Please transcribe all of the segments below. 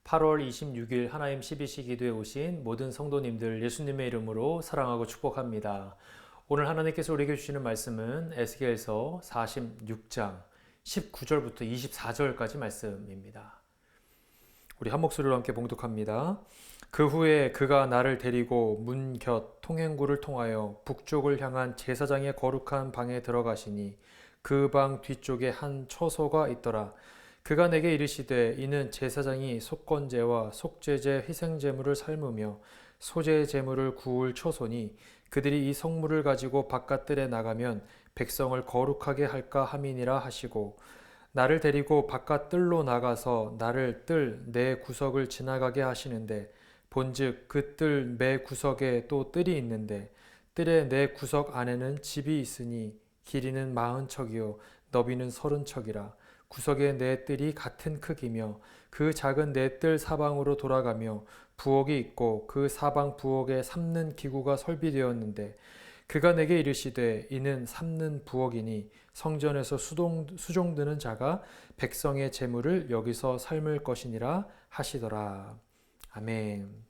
8월 26일 하나님 12시 기도에 오신 모든 성도님들 예수님의 이름으로 사랑하고 축복합니다. 오늘 하나님께서 우리에게 주시는 말씀은 에스겔서 46장 19절부터 24절까지 말씀입니다. 우리 한 목소리로 함께 봉독합니다. 그 후에 그가 나를 데리고 문 곁 통행구를 통하여 북쪽을 향한 제사장의 거룩한 방에 들어가시니 그 방 뒤쪽에 한 처소가 있더라. 그가 내게 이르시되 이는 제사장이 속건제와 속죄제 희생제물을 삶으며 소제 제물을 구울 처소니 그들이 이 성물을 가지고 바깥들에 나가면 백성을 거룩하게 할까 함이니라 하시고 나를 데리고 바깥 뜰로 나가서 나를 뜰 내 구석을 지나가게 하시는데 본즉 그 뜰 매 구석에 또 뜰이 있는데 뜰의 내 구석 안에는 집이 있으니 길이는 40척이요 너비는 30척이라 구석의 네 뜰이 같은 크기며 그 작은 네 뜰 사방으로 돌아가며 부엌이 있고 그 사방 부엌에 삶는 기구가 설비되었는데 그가 내게 이르시되 이는 삶는 부엌이니 성전에서 수종드는 자가 백성의 재물을 여기서 삶을 것이니라 하시더라. 아멘.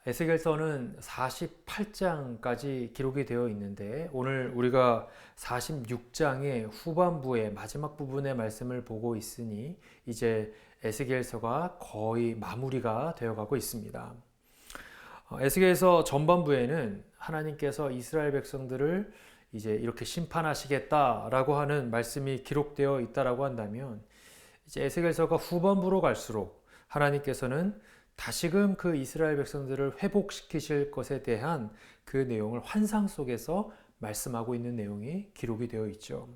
에스겔서는 48장까지 기록이 되어 있는데 오늘 우리가 46장의 후반부의 마지막 부분의 말씀을 보고 있으니 이제 에스겔서가 거의 마무리가 되어가고 있습니다. 에스겔서 전반부에는 하나님께서 이스라엘 백성들을 이제 이렇게 심판하시겠다라고 하는 말씀이 기록되어 있다라고 한다면 이제 에스겔서가 후반부로 갈수록 하나님께서는 다시금 그 이스라엘 백성들을 회복시키실 것에 대한 그 내용을 환상 속에서 말씀하고 있는 내용이 기록이 되어 있죠.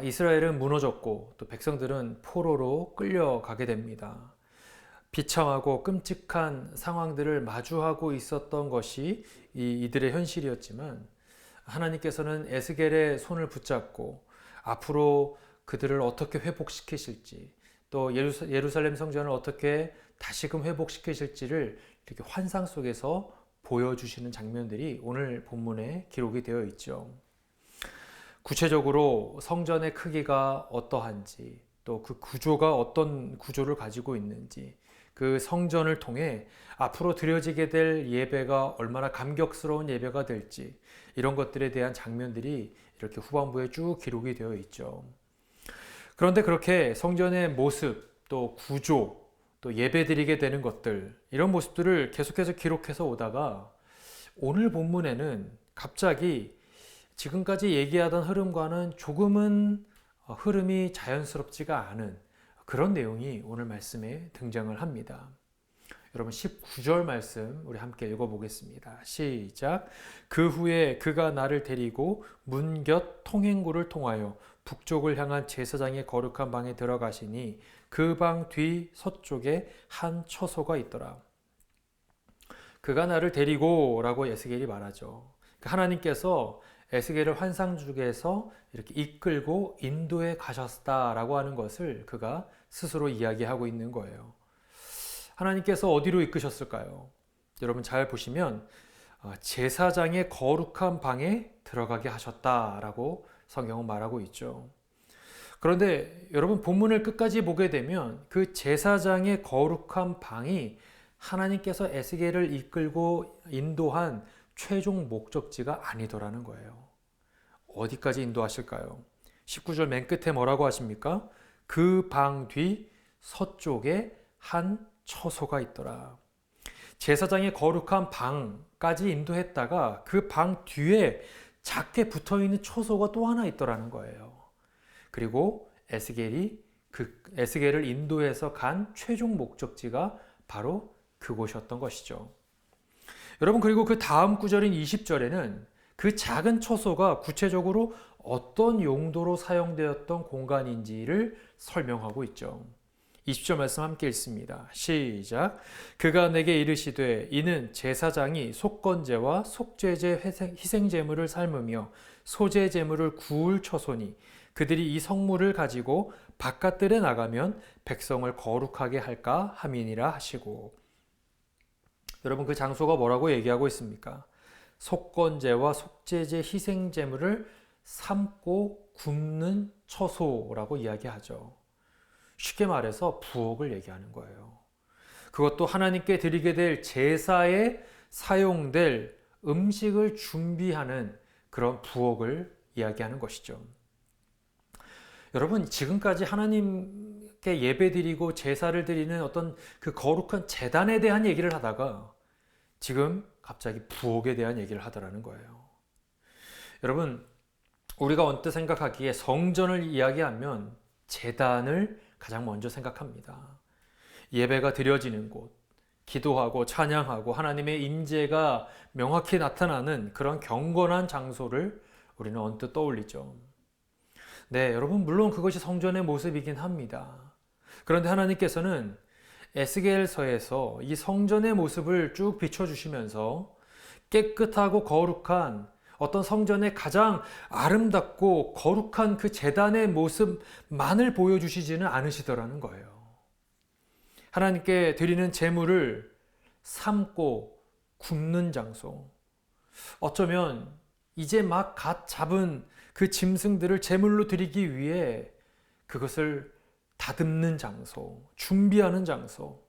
이스라엘은 무너졌고 또 백성들은 포로로 끌려가게 됩니다. 비참하고 끔찍한 상황들을 마주하고 있었던 것이 이들의 현실이었지만 하나님께서는 에스겔의 손을 붙잡고 앞으로 그들을 어떻게 회복시키실지 또 예루살렘 성전을 어떻게 다시금 회복시키실지를 이렇게 환상 속에서 보여주시는 장면들이 오늘 본문에 기록이 되어 있죠. 구체적으로 성전의 크기가 어떠한지 또 그 구조가 어떤 구조를 가지고 있는지 그 성전을 통해 앞으로 드려지게 될 예배가 얼마나 감격스러운 예배가 될지 이런 것들에 대한 장면들이 이렇게 후반부에 쭉 기록이 되어 있죠. 그런데 그렇게 성전의 모습, 또 구조, 또 예배드리게 되는 것들 이런 모습들을 계속해서 기록해서 오다가 오늘 본문에는 갑자기 지금까지 얘기하던 흐름과는 조금은 흐름이 자연스럽지가 않은 그런 내용이 오늘 말씀에 등장을 합니다. 여러분 19절 말씀 우리 함께 읽어보겠습니다. 시작. 그 후에 그가 나를 데리고 문 곁 통행구를 통하여 북쪽을 향한 제사장의 거룩한 방에 들어가시니 그 방 뒤 서쪽에 한 처소가 있더라. 그가 나를 데리고 라고 에스겔이 말하죠. 하나님께서 에스겔을 환상 중에서 이렇게 이끌고 인도에 가셨다라고 하는 것을 그가 스스로 이야기하고 있는 거예요. 하나님께서 어디로 이끄셨을까요? 여러분 잘 보시면 제사장의 거룩한 방에 들어가게 하셨다라고 성경은 말하고 있죠. 그런데 여러분 본문을 끝까지 보게 되면 그 제사장의 거룩한 방이 하나님께서 에스겔을 이끌고 인도한 최종 목적지가 아니더라는 거예요. 어디까지 인도하실까요? 19절 맨 끝에 뭐라고 하십니까? 그 방 뒤 서쪽에 한 처소가 있더라. 제사장의 거룩한 방까지 인도했다가 그 방 뒤에 작게 붙어있는 처소가 또 하나 있더라는 거예요. 그리고 에스겔을 인도해서 간 최종 목적지가 바로 그곳이었던 것이죠. 여러분 그리고 그 다음 구절인 20절에는 그 작은 처소가 구체적으로 어떤 용도로 사용되었던 공간인지를 설명하고 있죠. 20절 말씀 함께 읽습니다. 시작. 그가 내게 이르시되 이는 제사장이 속건제와 속죄제 희생제물을 삶으며 소제제물을 구울 처소니 그들이 이 성물을 가지고 바깥들에 나가면 백성을 거룩하게 할까 함이니라 하시고 여러분 그 장소가 뭐라고 얘기하고 있습니까? 속건제와 속죄제 희생제물을 삶고 굽는 처소라고 이야기하죠. 쉽게 말해서 부엌을 얘기하는 거예요. 그것도 하나님께 드리게 될 제사에 사용될 음식을 준비하는 그런 부엌을 이야기하는 것이죠. 여러분, 지금까지 하나님께 예배드리고 제사를 드리는 어떤 그 거룩한 제단에 대한 얘기를 하다가 지금 갑자기 부엌에 대한 얘기를 하더라는 거예요. 여러분, 우리가 언뜻 생각하기에 성전을 이야기하면 제단을 가장 먼저 생각합니다. 예배가 드려지는 곳, 기도하고 찬양하고 하나님의 임재가 명확히 나타나는 그런 경건한 장소를 우리는 언뜻 떠올리죠. 네, 여러분, 물론 그것이 성전의 모습이긴 합니다. 그런데 하나님께서는 에스겔서에서 이 성전의 모습을 쭉 비춰주시면서 깨끗하고 거룩한 어떤 성전의 가장 아름답고 거룩한 그 제단의 모습만을 보여주시지는 않으시더라는 거예요. 하나님께 드리는 제물을 삶고 굽는 장소, 어쩌면 이제 막 갓 잡은 그 짐승들을 제물로 드리기 위해 그것을 다듬는 장소, 준비하는 장소,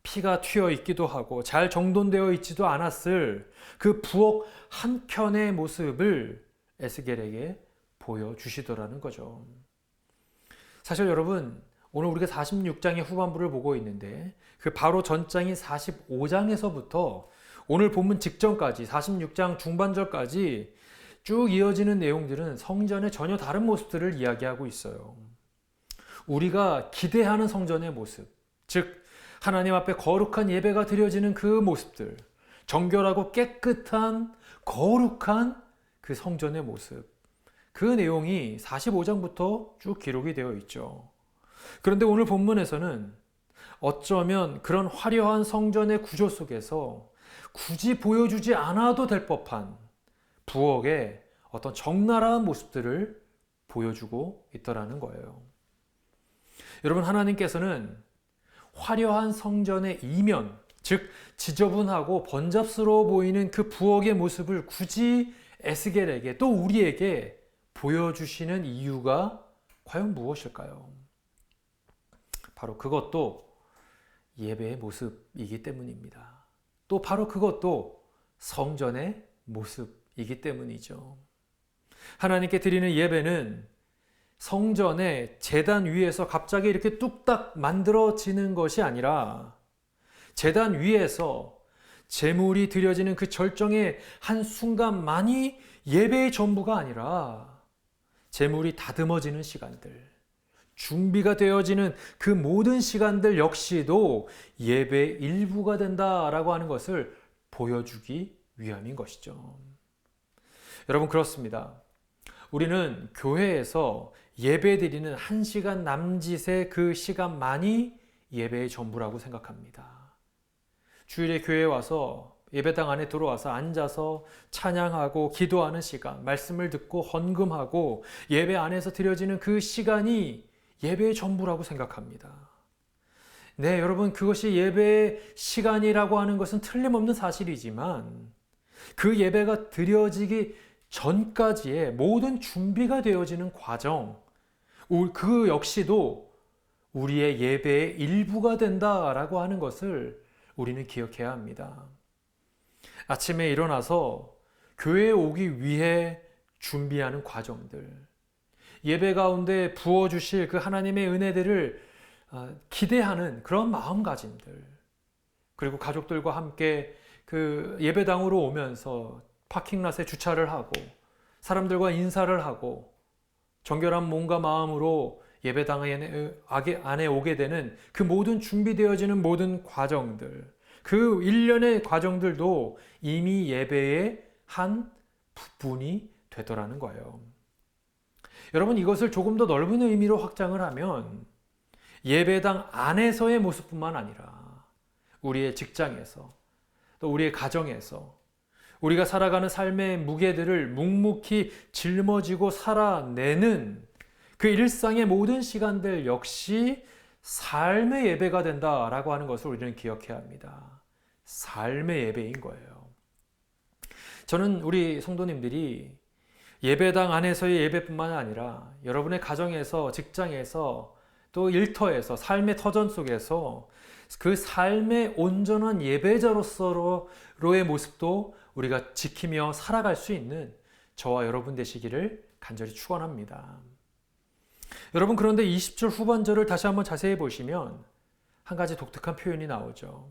피가 튀어 있기도 하고 잘 정돈되어 있지도 않았을 그 부엌 한켠의 모습을 에스겔에게 보여주시더라는 거죠. 사실 여러분, 오늘 우리가 46장의 후반부를 보고 있는데 그 바로 전장인 45장에서부터 오늘 본문 직전까지 46장 중반절까지 쭉 이어지는 내용들은 성전의 전혀 다른 모습들을 이야기하고 있어요. 우리가 기대하는 성전의 모습, 즉 하나님 앞에 거룩한 예배가 드려지는 그 모습들, 정결하고 깨끗한 거룩한 그 성전의 모습, 그 내용이 45장부터 쭉 기록이 되어 있죠. 그런데 오늘 본문에서는 어쩌면 그런 화려한 성전의 구조 속에서 굳이 보여주지 않아도 될 법한 부엌의 어떤 적나라한 모습들을 보여주고 있더라는 거예요. 여러분, 하나님께서는 화려한 성전의 이면, 즉 지저분하고 번잡스러워 보이는 그 부엌의 모습을 굳이 에스겔에게 또 우리에게 보여주시는 이유가 과연 무엇일까요? 바로 그것도 예배의 모습이기 때문입니다. 또 바로 그것도 성전의 모습이기 때문이죠. 하나님께 드리는 예배는 성전의 제단 위에서 갑자기 이렇게 뚝딱 만들어지는 것이 아니라 제단 위에서 제물이 드려지는 그 절정의 한순간만이 예배의 전부가 아니라 제물이 다듬어지는 시간들, 준비가 되어지는 그 모든 시간들 역시도 예배의 일부가 된다라고 하는 것을 보여주기 위함인 것이죠. 여러분, 그렇습니다. 우리는 교회에서 예배드리는 1시간 남짓의 그 시간만이 예배의 전부라고 생각합니다. 주일에 교회에 와서 예배당 안에 들어와서 앉아서 찬양하고 기도하는 시간, 말씀을 듣고 헌금하고 예배 안에서 드려지는 그 시간이 예배의 전부라고 생각합니다. 네, 여러분, 그것이 예배의 시간이라고 하는 것은 틀림없는 사실이지만 그 예배가 드려지기 전까지의 모든 준비가 되어지는 과정, 그 역시도 우리의 예배의 일부가 된다라고 하는 것을 우리는 기억해야 합니다. 아침에 일어나서 교회에 오기 위해 준비하는 과정들, 예배 가운데 부어주실 그 하나님의 은혜들을 기대하는 그런 마음가짐들, 그리고 가족들과 함께 그 예배당으로 오면서 파킹랏에 주차를 하고 사람들과 인사를 하고 정결한 몸과 마음으로 예배당 안에 오게 되는 그 모든 준비되어지는 모든 과정들, 그 일련의 과정들도 이미 예배의 한 부분이 되더라는 거예요. 여러분, 이것을 조금 더 넓은 의미로 확장을 하면 예배당 안에서의 모습뿐만 아니라 우리의 직장에서 또 우리의 가정에서 우리가 살아가는 삶의 무게들을 묵묵히 짊어지고 살아내는 그 일상의 모든 시간들 역시 삶의 예배가 된다라고 하는 것을 우리는 기억해야 합니다. 삶의 예배인 거예요. 저는 우리 성도님들이 예배당 안에서의 예배뿐만 아니라 여러분의 가정에서, 직장에서 또 일터에서 삶의 터전 속에서 그 삶의 온전한 예배자로서의 모습도 우리가 지키며 살아갈 수 있는 저와 여러분 되시기를 간절히 축원합니다. 여러분, 그런데 20절 후반절을 다시 한번 자세히 보시면 한 가지 독특한 표현이 나오죠.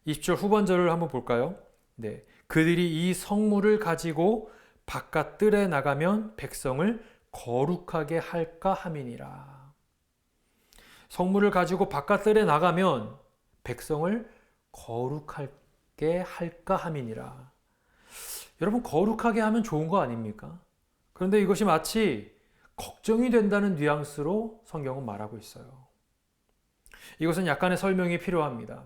20절 후반절을 한번 볼까요? 네, 그들이 이 성물을 가지고 바깥 뜰에 나가면 백성을 거룩하게 할까 함이니라. 성물을 가지고 바깥 뜰에 나가면 백성을 거룩하게 할까 함이니라. 여러분, 거룩하게 하면 좋은 거 아닙니까? 그런데 이것이 마치 걱정이 된다는 뉘앙스로 성경은 말하고 있어요. 이것은 약간의 설명이 필요합니다.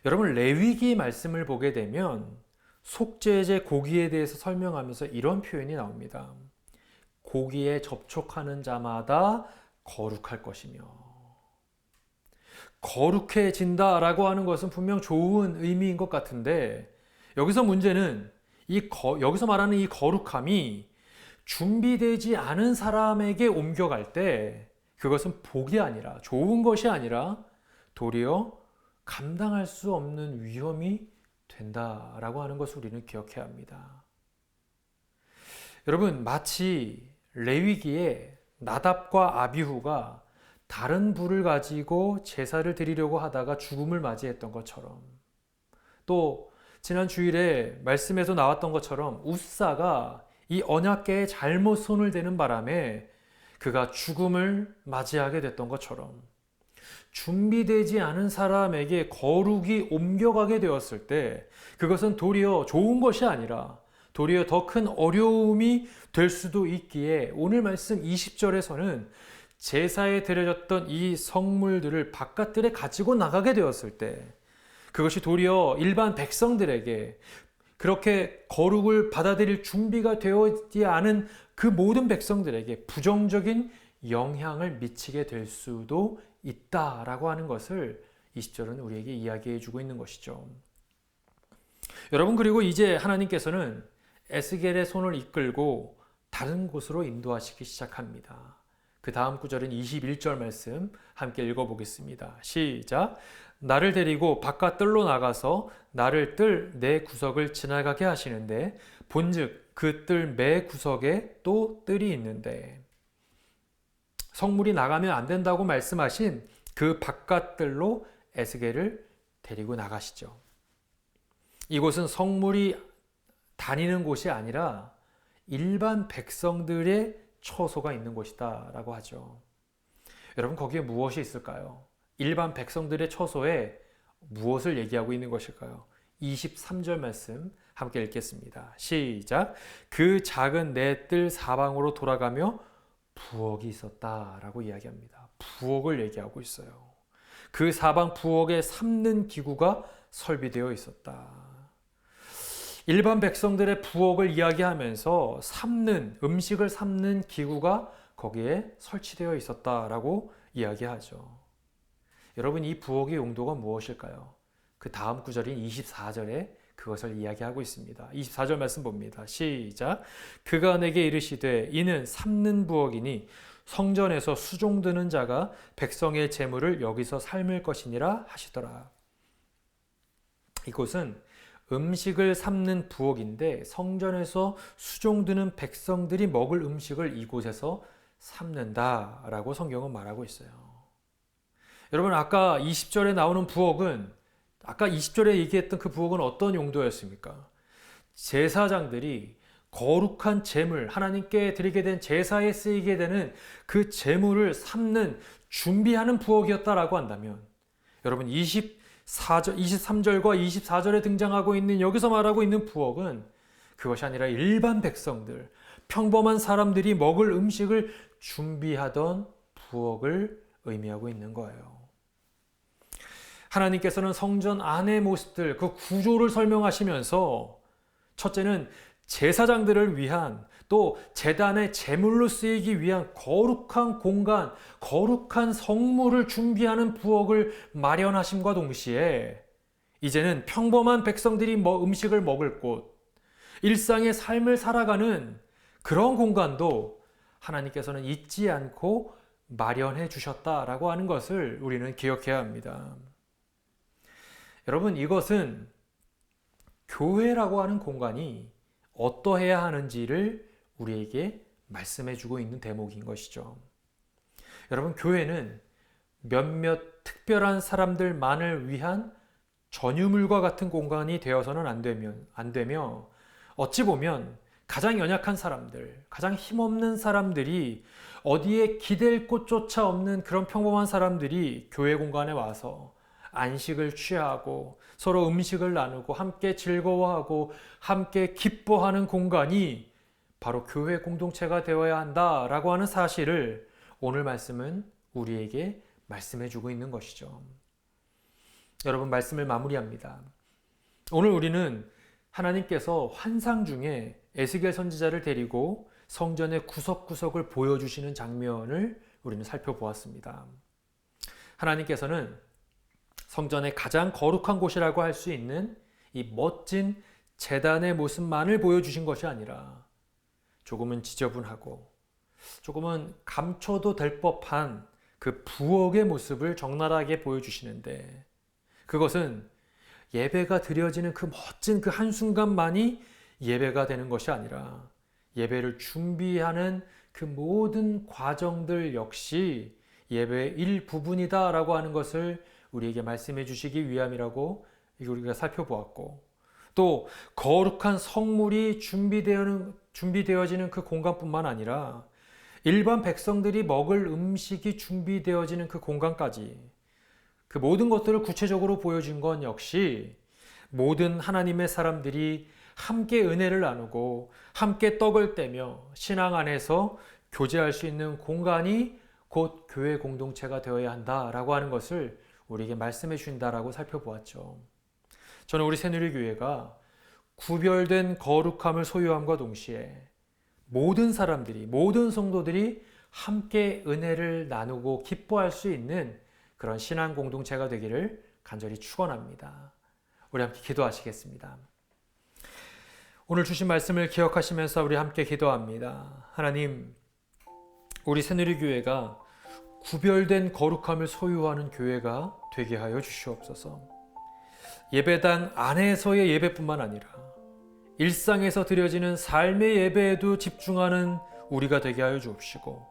여러분, 레위기 말씀을 보게 되면 속죄제 고기에 대해서 설명하면서 이런 표현이 나옵니다. 고기에 접촉하는 자마다 거룩할 것이며. 거룩해진다라고 하는 것은 분명 좋은 의미인 것 같은데, 여기서 문제는 여기서 말하는 이 거룩함이 준비되지 않은 사람에게 옮겨갈 때 그것은 복이 아니라, 좋은 것이 아니라 도리어 감당할 수 없는 위험이 된다라고 하는 것을 우리는 기억해야 합니다. 여러분, 마치 레위기에 나답과 아비후가 다른 불을 가지고 제사를 드리려고 하다가 죽음을 맞이했던 것처럼, 또 지난 주일에 말씀에서 나왔던 것처럼 웃사가 이 언약궤에 잘못 손을 대는 바람에 그가 죽음을 맞이하게 됐던 것처럼, 준비되지 않은 사람에게 거룩이 옮겨가게 되었을 때 그것은 도리어 좋은 것이 아니라 도리어 더 큰 어려움이 될 수도 있기에, 오늘 말씀 20절에서는 제사에 드려졌던 이 성물들을 바깥들에 가지고 나가게 되었을 때 그것이 도리어 일반 백성들에게, 그렇게 거룩을 받아들일 준비가 되어있지 않은 그 모든 백성들에게 부정적인 영향을 미치게 될 수도 있다라고 하는 것을 20절은 우리에게 이야기해 주고 있는 것이죠. 여러분, 그리고 이제 하나님께서는 에스겔의 손을 이끌고 다른 곳으로 인도하시기 시작합니다. 그 다음 구절은 21절 말씀 함께 읽어보겠습니다. 시작. 나를 데리고 바깥 뜰로 나가서 나를 뜰 내 구석을 지나가게 하시는데 본즉 그 뜰 매 구석에 또 뜰이 있는데, 성물이 나가면 안 된다고 말씀하신 그 바깥 뜰로 에스겔을 데리고 나가시죠. 이곳은 성물이 다니는 곳이 아니라 일반 백성들의 처소가 있는 곳이다 라고 하죠. 여러분, 거기에 무엇이 있을까요? 일반 백성들의 처소에 무엇을 얘기하고 있는 것일까요? 23절 말씀 함께 읽겠습니다. 시작. 그 작은 내 뜰 사방으로 돌아가며 부엌이 있었다라고 이야기합니다. 부엌을 얘기하고 있어요. 그 사방 부엌에 삶는 기구가 설비되어 있었다. 일반 백성들의 부엌을 이야기하면서 음식을 삶는 기구가 거기에 설치되어 있었다라고 이야기하죠. 여러분, 이 부엌의 용도가 무엇일까요? 그 다음 구절인 24절에 그것을 이야기하고 있습니다. 24절 말씀 봅니다. 시작. 그가 내게 이르시되 이는 삶는 부엌이니 성전에서 수종드는 자가 백성의 재물을 여기서 삶을 것이니라 하시더라. 이곳은 음식을 삶는 부엌인데 성전에서 수종드는 백성들이 먹을 음식을 이곳에서 삶는다라고 성경은 말하고 있어요. 여러분, 아까 20절에 나오는 부엌은, 아까 20절에 얘기했던 그 부엌은 어떤 용도였습니까? 제사장들이 거룩한 제물, 하나님께 드리게 된 제사에 쓰이게 되는 그 제물을 삶는, 준비하는 부엌이었다라고 한다면, 여러분, 23절과 24절에 등장하고 있는, 여기서 말하고 있는 부엌은 그것이 아니라 일반 백성들, 평범한 사람들이 먹을 음식을 준비하던 부엌을 의미하고 있는 거예요. 하나님께서는 성전 안의 모습들, 그 구조를 설명하시면서 첫째는 제사장들을 위한, 또 제단의 제물로 쓰이기 위한 거룩한 공간, 거룩한 성물을 준비하는 부엌을 마련하심과 동시에 이제는 평범한 백성들이 음식을 먹을 곳, 일상의 삶을 살아가는 그런 공간도 하나님께서는 잊지 않고 마련해 주셨다라고 하는 것을 우리는 기억해야 합니다. 여러분, 이것은 교회라고 하는 공간이 어떠해야 하는지를 우리에게 말씀해 주고 있는 대목인 것이죠. 여러분, 교회는 몇몇 특별한 사람들만을 위한 전유물과 같은 공간이 되어서는 안 되며 어찌 보면 가장 연약한 사람들, 가장 힘없는 사람들이 어디에 기댈 곳조차 없는 그런 평범한 사람들이 교회 공간에 와서 안식을 취하고 서로 음식을 나누고 함께 즐거워하고 함께 기뻐하는 공간이 바로 교회 공동체가 되어야 한다라고 하는 사실을 오늘 말씀은 우리에게 말씀해 주고 있는 것이죠. 여러분, 말씀을 마무리합니다. 오늘 우리는 하나님께서 환상 중에 에스겔 선지자를 데리고 성전의 구석구석을 보여주시는 장면을 우리는 살펴보았습니다. 하나님께서는 성전의 가장 거룩한 곳이라고 할 수 있는 이 멋진 제단의 모습만을 보여주신 것이 아니라 조금은 지저분하고 조금은 감춰도 될 법한 그 부엌의 모습을 적나라하게 보여주시는데, 그것은 예배가 드려지는 그 멋진 그 한순간만이 예배가 되는 것이 아니라 예배를 준비하는 그 모든 과정들 역시 예배의 일부분이다라고 하는 것을 우리에게 말씀해 주시기 위함이라고 우리가 살펴보았고, 또 거룩한 성물이 준비되어지는 그 공간뿐만 아니라 일반 백성들이 먹을 음식이 준비되어지는 그 공간까지, 그 모든 것들을 구체적으로 보여준 건 역시 모든 하나님의 사람들이 함께 은혜를 나누고 함께 떡을 떼며 신앙 안에서 교제할 수 있는 공간이 곧 교회 공동체가 되어야 한다라고 하는 것을 우리에게 말씀해 주신다라고 살펴보았죠. 저는 우리 새누리교회가 구별된 거룩함을 소유함과 동시에 모든 사람들이, 모든 성도들이 함께 은혜를 나누고 기뻐할 수 있는 그런 신앙 공동체가 되기를 간절히 축원합니다. 우리 함께 기도하시겠습니다. 오늘 주신 말씀을 기억하시면서 우리 함께 기도합니다. 하나님, 우리 새누리교회가 구별된 거룩함을 소유하는 교회가 되게 하여 주시옵소서. 예배당 안에서의 예배뿐만 아니라 일상에서 드려지는 삶의 예배에도 집중하는 우리가 되게 하여 주옵시고,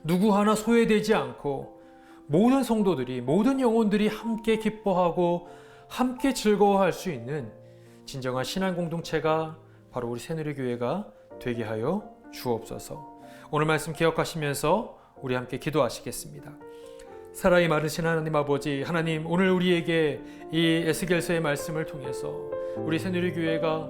누구 하나 소외되지 않고 모든 성도들이, 모든 영혼들이 함께 기뻐하고 함께 즐거워할 수 있는 진정한 신앙 공동체가 바로 우리 새누리교회가 되게 하여 주옵소서. 오늘 말씀 기억하시면서 우리 함께 기도하시겠습니다. 사랑이 많으신 하나님 아버지, 하나님, 오늘 우리에게 이 에스겔서의 말씀을 통해서 우리 새누리교회가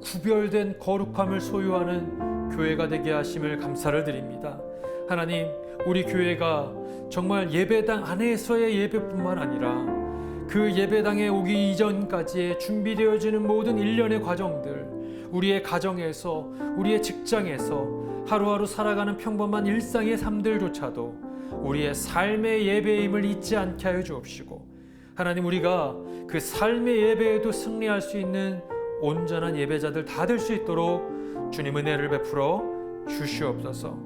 구별된 거룩함을 소유하는 교회가 되게 하심을 감사를 드립니다. 하나님, 우리 교회가 정말 예배당 안에서의 예배뿐만 아니라 그 예배당에 오기 이전까지의 준비되어지는 모든 일련의 과정들, 우리의 가정에서, 우리의 직장에서 하루하루 살아가는 평범한 일상의 삶들조차도 우리의 삶의 예배임을 잊지 않게 하여 주옵시고, 하나님, 우리가 그 삶의 예배에도 승리할 수 있는 온전한 예배자들 다 될 수 있도록 주님 은혜를 베풀어 주시옵소서.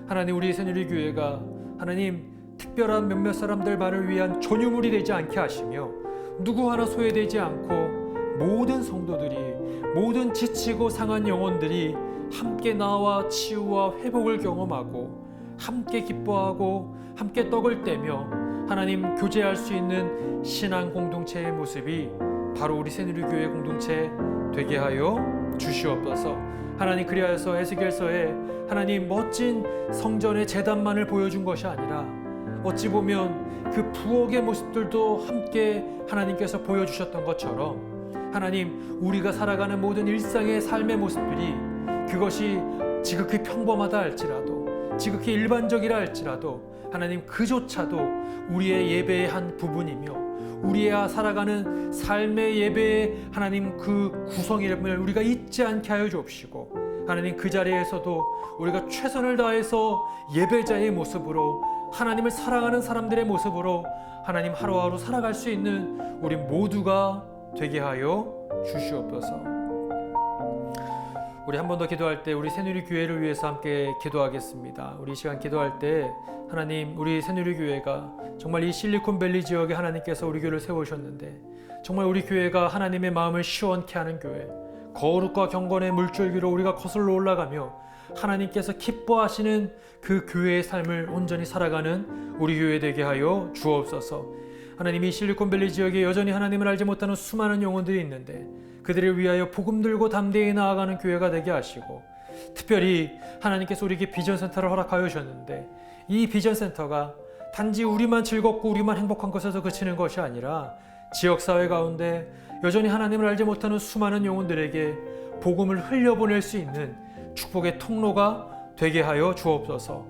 하나님, 우리 새누리교회가 하나님 특별한 몇몇 사람들만을 위한 전유물이 되지 않게 하시며, 누구 하나 소외되지 않고 모든 성도들이, 모든 지치고 상한 영혼들이 함께 나와 치유와 회복을 경험하고 함께 기뻐하고 함께 떡을 떼며 하나님 교제할 수 있는 신앙 공동체의 모습이 바로 우리 새누리교회 공동체 되게 하여 주시옵소서. 하나님, 그리하여서 에스겔서에 하나님 멋진 성전의 제단만을 보여준 것이 아니라 어찌 보면 그 부엌의 모습들도 함께 하나님께서 보여주셨던 것처럼, 하나님, 우리가 살아가는 모든 일상의 삶의 모습들이, 그것이 지극히 평범하다 할지라도, 지극히 일반적이라 할지라도 하나님, 그조차도 우리의 예배의 한 부분이며 우리의 살아가는 삶의 예배의 하나님 그 구성임을 우리가 잊지 않게 하여 주옵시고, 하나님, 그 자리에서도 우리가 최선을 다해서 예배자의 모습으로, 하나님을 사랑하는 사람들의 모습으로 하나님 하루하루 살아갈 수 있는 우리 모두가 되게 하여 주시옵소서. 우리 한 번 더 기도할 때 우리 새누리교회를 위해서 함께 기도하겠습니다. 우리 이 시간 기도할 때 하나님, 우리 새누리교회가 정말 이 실리콘밸리 지역에 하나님께서 우리 교회를 세우셨는데 정말 우리 교회가 하나님의 마음을 시원케 하는 교회, 거룩과 경건의 물줄기로 우리가 거슬러 올라가며 하나님께서 기뻐하시는 그 교회의 삶을 온전히 살아가는 우리 교회 되게 하여 주옵소서. 하나님이 실리콘밸리 지역에 여전히 하나님을 알지 못하는 수많은 영혼들이 있는데 그들을 위하여 복음 들고 담대히 나아가는 교회가 되게 하시고, 특별히 하나님께서 우리에게 비전센터를 허락하여 주셨는데 이 비전센터가 단지 우리만 즐겁고 우리만 행복한 것에서 그치는 것이 아니라 지역사회 가운데 여전히 하나님을 알지 못하는 수많은 영혼들에게 복음을 흘려보낼 수 있는 축복의 통로가 되게 하여 주옵소서.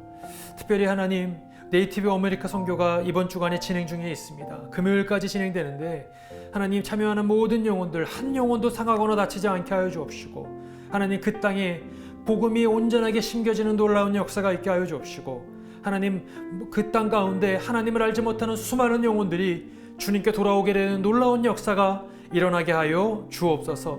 특별히 하나님, 네이티브 아메리카 선교가 이번 주간에 진행 중에 있습니다. 금요일까지 진행되는데 하나님, 참여하는 모든 영혼들 한 영혼도 상하거나 다치지 않게 하여 주옵시고, 하나님 그 땅에 복음이 온전하게 심겨지는 놀라운 역사가 있게 하여 주옵시고, 하나님 그 땅 가운데 하나님을 알지 못하는 수많은 영혼들이 주님께 돌아오게 되는 놀라운 역사가 일어나게 하여 주옵소서.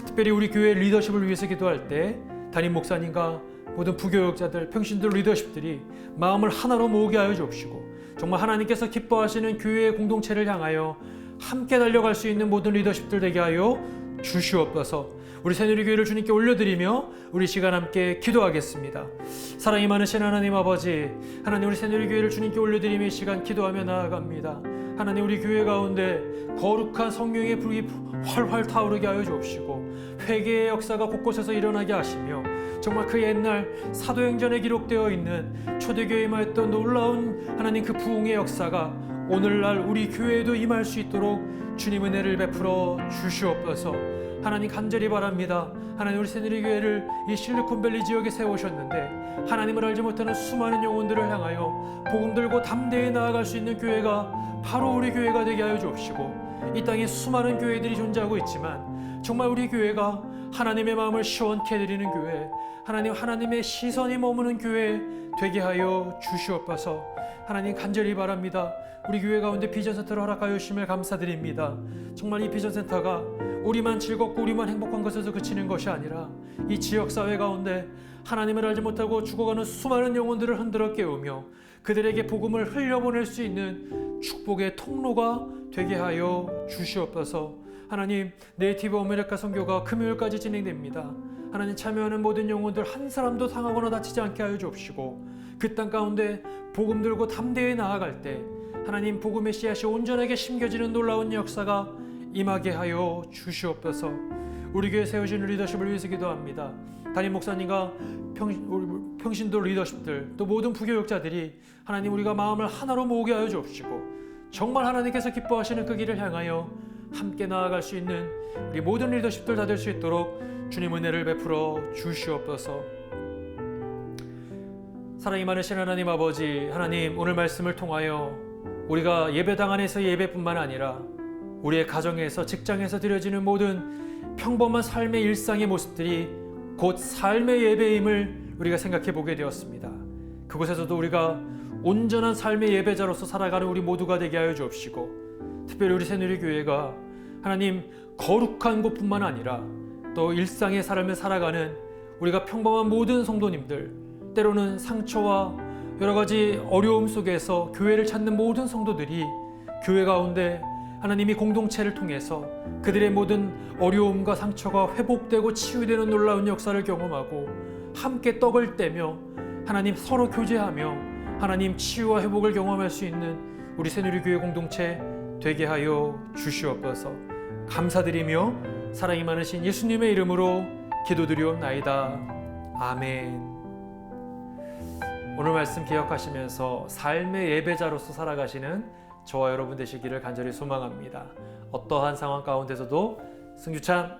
특별히 우리 교회 리더십을 위해서 기도할 때 담임 목사님과 모든 부교역자들, 평신도 리더십들이 마음을 하나로 모으게 하여 주옵시고, 정말 하나님께서 기뻐하시는 교회의 공동체를 향하여 함께 달려갈 수 있는 모든 리더십들 되게 하여 주시옵소서. 우리 새누리교회를 주님께 올려드리며 우리 시간 함께 기도하겠습니다. 사랑이 많으신 하나님 아버지, 하나님 우리 새누리교회를 주님께 올려드리며 이 시간 기도하며 나아갑니다. 하나님, 우리 교회 가운데 거룩한 성령의 불이 활활 타오르게 하여 주옵시고, 회개의 역사가 곳곳에서 일어나게 하시며, 정말 그 옛날 사도행전에 기록되어 있는 초대교회에 임하였던 놀라운 하나님 그 부흥의 역사가 오늘날 우리 교회에도 임할 수 있도록 주님 은혜를 베풀어 주시옵소서. 하나님 간절히 바랍니다. 하나님, 우리 새누리교회를 이 실리콘밸리 지역에 세우셨는데 하나님을 알지 못하는 수많은 영혼들을 향하여 복음 들고 담대히 나아갈 수 있는 교회가 바로 우리 교회가 되게 하여 주옵시고, 이 땅에 수많은 교회들이 존재하고 있지만 정말 우리 교회가 하나님의 마음을 시원케 해드리는 교회, 하나님의 시선이 머무는 교회 되게 하여 주시옵소서. 하나님 간절히 바랍니다. 우리 교회 가운데 비전센터를 허락하여 주심을 감사드립니다. 정말 이 비전센터가 우리만 즐겁고 우리만 행복한 것에서 그치는 것이 아니라 이 지역사회 가운데 하나님을 알지 못하고 죽어가는 수많은 영혼들을 흔들어 깨우며 그들에게 복음을 흘려보낼 수 있는 축복의 통로가 되게 하여 주시옵소서. 하나님, 네이티브 아메리카 선교가 금요일까지 진행됩니다. 하나님, 참여하는 모든 영혼들 한 사람도 상하거나 다치지 않게 하여 주옵시고, 그 땅 가운데 복음 들고 담대히 나아갈 때 하나님 복음의 씨앗이 온전하게 심겨지는 놀라운 역사가 임하게 하여 주시옵소서. 우리 교회 세우신 리더십을 위해서 기도합니다. 담임 목사님과 평신도 리더십들, 또 모든 부교역자들이 하나님 우리가 마음을 하나로 모으게 하여 주옵시고, 정말 하나님께서 기뻐하시는 그 길을 향하여 함께 나아갈 수 있는 우리 모든 리더십들 다 될 수 있도록 주님 은혜를 베풀어 주시옵소서. 사랑이 많으신 하나님 아버지, 하나님 오늘 말씀을 통하여 우리가 예배당 안에서 예배뿐만 아니라 우리의 가정에서, 직장에서 드려지는 모든 평범한 삶의 일상의 모습들이 곧 삶의 예배임을 우리가 생각해 보게 되었습니다. 그곳에서도 우리가 온전한 삶의 예배자로서 살아가는 우리 모두가 되게 하여 주옵시고, 특별히 우리 새누리교회가 하나님 거룩한 곳뿐만 아니라 또 일상의 삶을 살아가는 우리가 평범한 모든 성도님들, 때로는 상처와 여러 가지 어려움 속에서 교회를 찾는 모든 성도들이 교회 가운데 하나님이 공동체를 통해서 그들의 모든 어려움과 상처가 회복되고 치유되는 놀라운 역사를 경험하고 함께 떡을 떼며 하나님 서로 교제하며 하나님 치유와 회복을 경험할 수 있는 우리 새누리교회 공동체 되게 하여 주시옵소서. 감사드리며 사랑이 많으신 예수님의 이름으로 기도드리옵나이다. 아멘. 오늘 말씀 기억하시면서 삶의 예배자로서 살아가시는 저와 여러분 되시기를 간절히 소망합니다. 어떠한 상황 가운데서도 승주찬